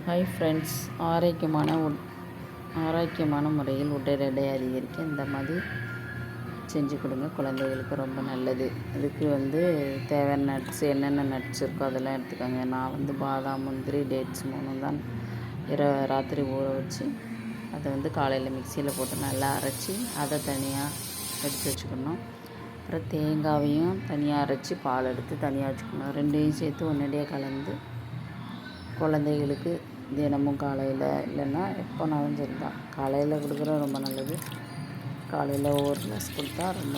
Hi friends, ஆரோக்கியமான முறையில் உடல் எடை அதிகரிக்க இந்த மாதிரி செஞ்சு கொடுங்க. குழந்தைகளுக்கு ரொம்ப நல்லது. இதுக்கு தேவையான நட்ஸ், என்னென்ன நட்ஸ் இருக்கோ அதெல்லாம் எடுத்துக்கோங்க. நான் பாதாம், முந்திரி, டேட்ஸ் 3 தான் ராத்திரி ஊற வச்சு அதை காலையில் மிக்சியில் போட்டு நல்லா அரைச்சி அதை தனியாக எடுத்து வச்சுக்கணும். அப்புறம் தேங்காயையும் தனியாக அரைச்சி பால் எடுத்து தனியாக வச்சுக்கணும். ரெண்டையும் சேர்த்து ஒன்றடியாக கலந்து குழந்தைகளுக்கு தினமும் காலையில் இல்லைன்னா எப்போனாலும் சரி தான், காலையில் கொடுக்குறது ரொம்ப நல்லது. காலையில் ஒவ்வொரு கிளாஸ் கொடுத்தா ரொம்ப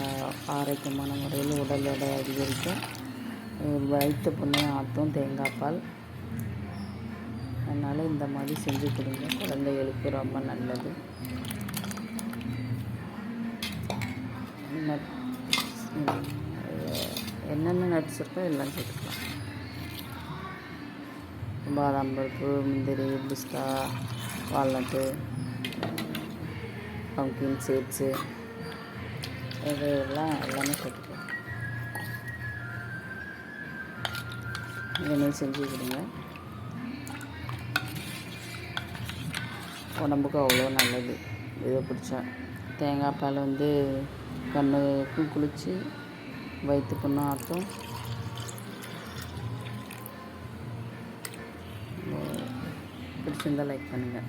ஆரோக்கியமான முறையில் உடல் எடை அதிகரிக்கும். வயிற்று புண்ணையும் ஆற்றும் தேங்காய் பால். அதனால் இந்த மாதிரி செஞ்சு கொடுங்க, குழந்தைகளுக்கு ரொம்ப நல்லது. என்னென்ன நட்ஸ் இருக்கோ எல்லாம் சேர்த்துக்கலாம். பாதாம் பருப்பு, முந்திரி, பிஸ்தா, வால்நட்டு, பம்கின் சீட்ஸு, எல்லாமே சேர்த்துக்கலாம். இதனை செஞ்சு கொடுங்க, உடம்புக்கு அவ்வளோ நல்லது. இதை பிடிச்சா தேங்காய் பால் கண்ணுக்கும் குளித்து வயிற்று புண்ணும் ஆற்றும். பிடிச்சிருந்தால் லைக் பண்ணுங்கள்.